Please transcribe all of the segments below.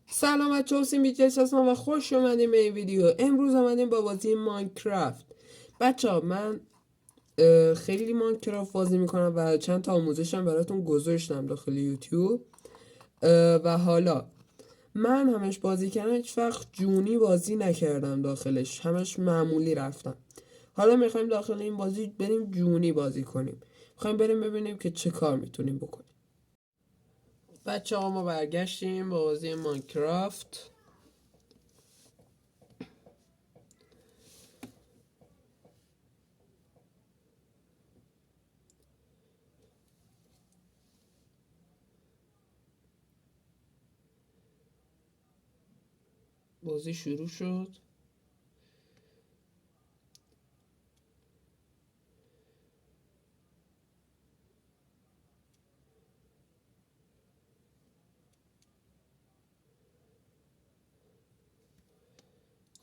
سلام بچه حسین بیجیس هستم و خوش اومدیم به این ویدیو. امروز اومدیم با بازی ماینکرافت. بچه ها من خیلی ماینکرافت بازی میکنم و چند تا آموزشم براتون گذاشتم داخل یوتیوب. و حالا من همش بازی کردم، هیچ وقت جونی بازی نکردم داخلش، همش معمولی رفتم. حالا میخوایم داخل این بازی بریم جونی بازی کنیم، میخوایم بریم ببینیم که چه کار میتونیم بکنیم. بچه ها ما برگشتیم با بازی ماینکرافت. بازی شروع شد.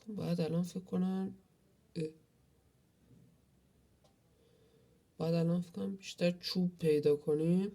باید الان فکر کنم بیشتر چوب پیدا کنیم.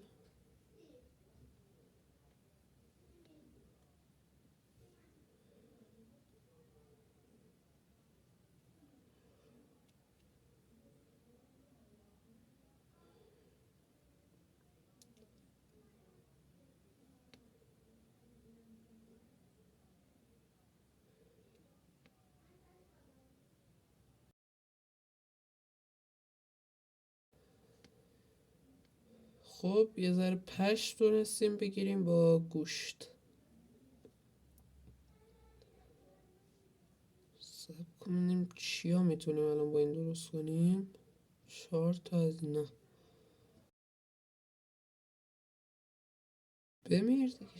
خب یه ذره پشت تونستیم بگیریم با گوشت. سب کنیم چیا میتونیم الان با این درست کنیم. 4 تا از اینا. بمیر دیگه،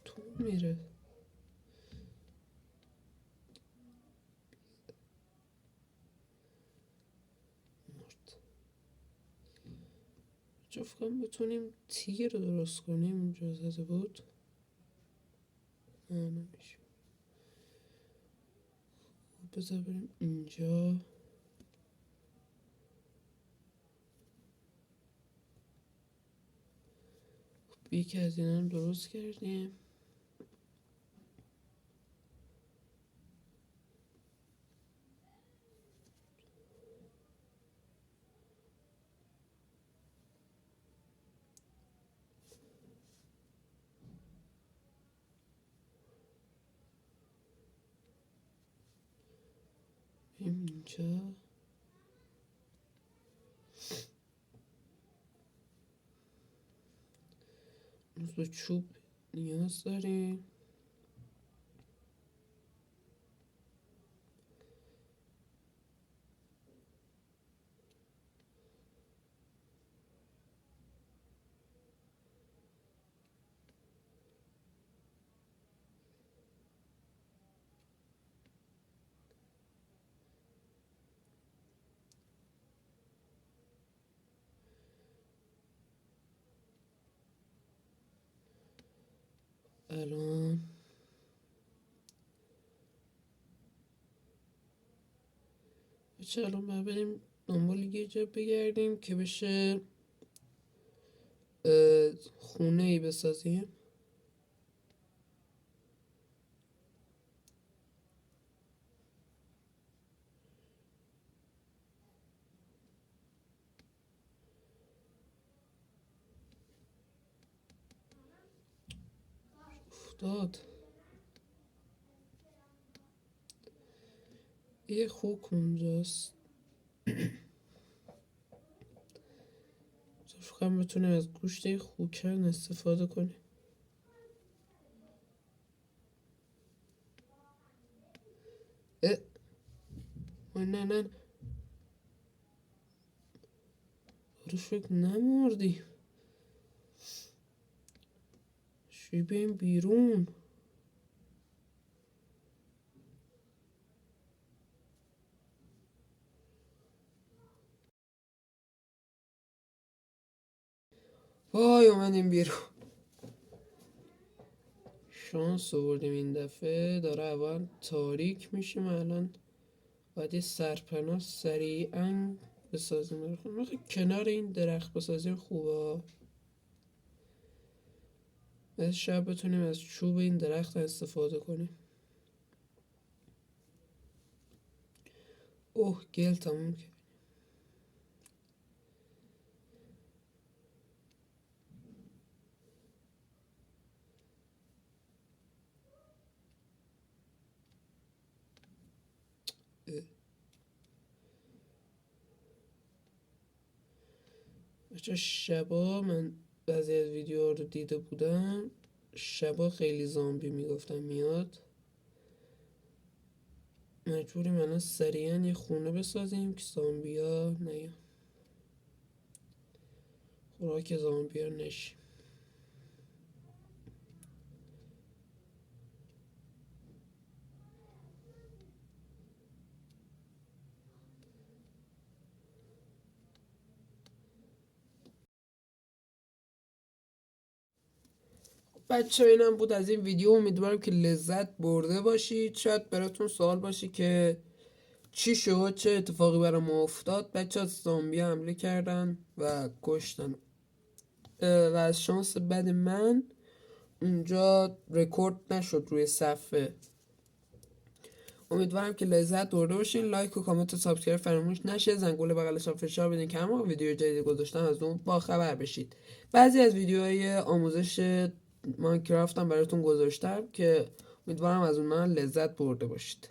تو میره. مرد. فکرم بتونیم تیر درست کنیم. اینجا زده بود. نه نمیشه. بذار بریم اینجا. یکی از اینا رو درست کردیم. اینجا به چوب نیاز داریم. الان باید بریم دنبال یه جا بگردیم که بشه خونه ای بسازیم. افتاد یه خوک اونجاست. فکرم بتونیم از گوشت خوکن استفاده کنیم. نه نه رو فکر نمردیم. چی بریم بیرون. وای اومدیم بیرون. شانس آوردیم این دفعه. داره اول تاریک میشیم. الان باید یه سرپناه سریعا بسازیم. کنار این درخت بسازیم خوبه. از شب بتونیم از چوب این درخت استفاده کنیم. اوه گل تموم کرد. بچه شبا من بعضی از ویدیوها رو دیده بودم، شبا خیلی زامبی میگفتن میاد. مجبوریم الان سریعا یه خونه بسازیم که زامبیا نیان، خوراک زامبیا نشیم. بچه اینم بود از این ویدیو. امیدوارم که لذت برده باشید. شاید براتون سوال باشه که چی شد، چه اتفاقی برای ما افتاد. بچه ها زامبی حمله کردن و کشتن و از شانس بد من اونجا رکورد نشد روی صفحه. امیدوارم که لذت برده باشین. لایک و کامنت و سابسکرایب فراموش نشه. زنگوله بغلش هم فشار بدین که همه ویدیو جدید گذاشتم از اون با خبر بشید. بعضی از ویدیوهای آموزش ماینکرافت هم براتون گذاشتم که امیدوارم از اونها لذت برده باشید.